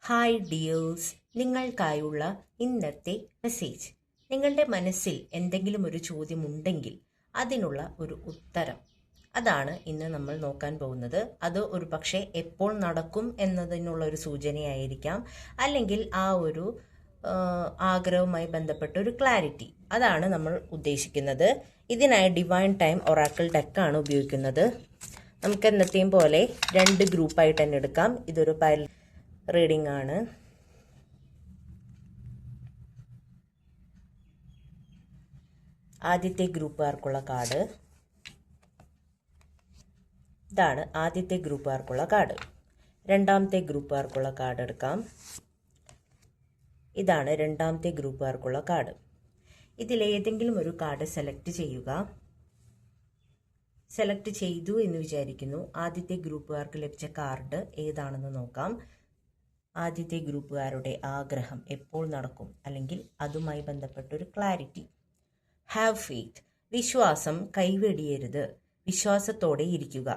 Hi dears, നിങ്ങൾക്കായുള്ള ഇന്നത്തെ message. നിങ്ങളുടെ മനസ്സിൽ എന്തെങ്കിലും ഒരു ചോദ്യമുണ്ടെങ്കിൽ അതിനുള്ള ഒരു ഉത്തരം, അതാണ് ഇന്ന് നമ്മൾ നോക്കാൻ പോകുന്നത്. അത് ഒരു പക്ഷേ എപ്പോൾ നടക്കും എന്നതിനുള്ള ഒരു സൂചനയായിരിക്കാം, അല്ലെങ്കിൽ ആ ഒരു ആഗ്രഹവുമായി ബന്ധപ്പെട്ട ഒരു ക്ലാരിറ്റി, അതാണ് നമ്മൾ ഉദ്ദേശിക്കുന്നത്. ഇതിനായി ഡിവൈൻ ടൈം ഒറാക്കിൾ ഡെക്കാണ് ഉപയോഗിക്കുന്നത്. നമുക്ക് എന്നത്തെയും പോലെ 2 ഗ്രൂപ്പായിട്ട് തന്നെ എടുക്കാം. ഇതൊരു റീഡിംഗ് ആണ്. ആദ്യത്തെ ഗ്രൂപ്പുകാർക്കുള്ള കാർഡ് ഇതാണ്. ആദ്യത്തെ ഗ്രൂപ്പുകാർക്കുള്ള കാർഡ്. രണ്ടാമത്തെ ഗ്രൂപ്പുകാർക്കുള്ള കാർഡ് എടുക്കാം. ഇതാണ് രണ്ടാമത്തെ ഗ്രൂപ്പുകാർക്കുള്ള കാർഡ്. ഇതിലേതെങ്കിലും ഒരു കാർഡ് സെലക്ട് ചെയ്യുക. സെലക്ട് ചെയ്തു എന്ന് വിചാരിക്കുന്നു. ആദ്യത്തെ ഗ്രൂപ്പുകാർക്ക് ലഭിച്ച കാർഡ് ഏതാണെന്ന് നോക്കാം. ആദ്യത്തെ ഗ്രൂപ്പുകാരുടെ ആഗ്രഹം എപ്പോൾ നടക്കും, അല്ലെങ്കിൽ അതുമായി ബന്ധപ്പെട്ട ഒരു ക്ലാരിറ്റി. ഹാവ് ഫെയ്ത്ത്, വിശ്വാസം കൈവെടിയരുത്, വിശ്വാസത്തോടെ ഇരിക്കുക.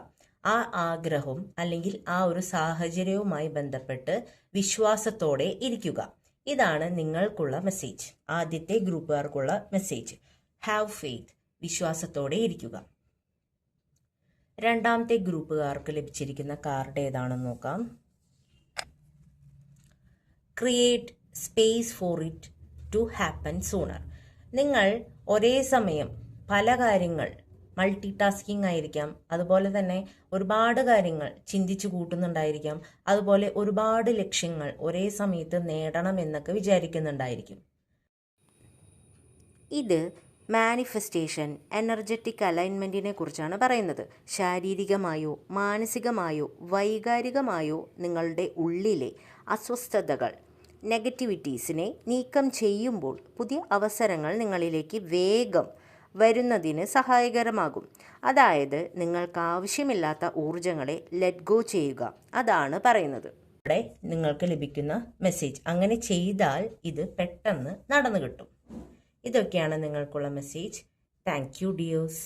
ആ ആഗ്രഹവും അല്ലെങ്കിൽ ആ ഒരു സാഹചര്യവുമായി ബന്ധപ്പെട്ട് വിശ്വാസത്തോടെ ഇരിക്കുക. ഇതാണ് നിങ്ങൾക്കുള്ള മെസ്സേജ്. ആദ്യത്തെ ഗ്രൂപ്പുകാർക്കുള്ള മെസ്സേജ് ഹാവ് ഫെയ്ത്ത്, വിശ്വാസത്തോടെ ഇരിക്കുക. രണ്ടാമത്തെ ഗ്രൂപ്പുകാർക്ക് ലഭിച്ചിരിക്കുന്ന കാർഡ് ഏതാണെന്ന് നോക്കാം. Create space for it to happen sooner. നിങ്ങൾ ഒരേ സമയം പല കാര്യങ്ങൾ, മൾട്ടി ടാസ്കിങ് ആയിരിക്കാം, അതുപോലെ തന്നെ ഒരുപാട് കാര്യങ്ങൾ ചിന്തിച്ചു കൂട്ടുന്നുണ്ടായിരിക്കാം, അതുപോലെ ഒരുപാട് ലക്ഷ്യങ്ങൾ ഒരേ സമയത്ത് നേടണം എന്നൊക്കെ വിചാരിക്കുന്നുണ്ടായിരിക്കും. ഇത് മാനിഫെസ്റ്റേഷൻ, എനർജറ്റിക് അലൈൻമെൻറ്റിനെ കുറിച്ചാണ് പറയുന്നത്. ശാരീരികമായോ മാനസികമായോ വൈകാരികമായോ നിങ്ങളുടെ ഉള്ളിലെ അസ്വസ്ഥതകൾ, നെഗറ്റിവിറ്റീസിനെ നീക്കം ചെയ്യുമ്പോൾ പുതിയ അവസരങ്ങൾ നിങ്ങളിലേക്ക് വേഗം വരുന്നതിന് സഹായകരമാകും. അതായത് നിങ്ങൾക്ക് ആവശ്യമില്ലാത്ത ഊർജങ്ങളെ ലെറ്റ് ഗോ ചെയ്യുക, അതാണ് പറയുന്നത്. ഇവിടെ നിങ്ങൾക്ക് ലഭിക്കുന്ന മെസ്സേജ്. അങ്ങനെ ചെയ്താൽ ഇത് പെട്ടെന്ന് നടന്നു കിട്ടും. ഇതൊക്കെയാണ് നിങ്ങൾക്കുള്ള മെസ്സേജ്. Thank you dears.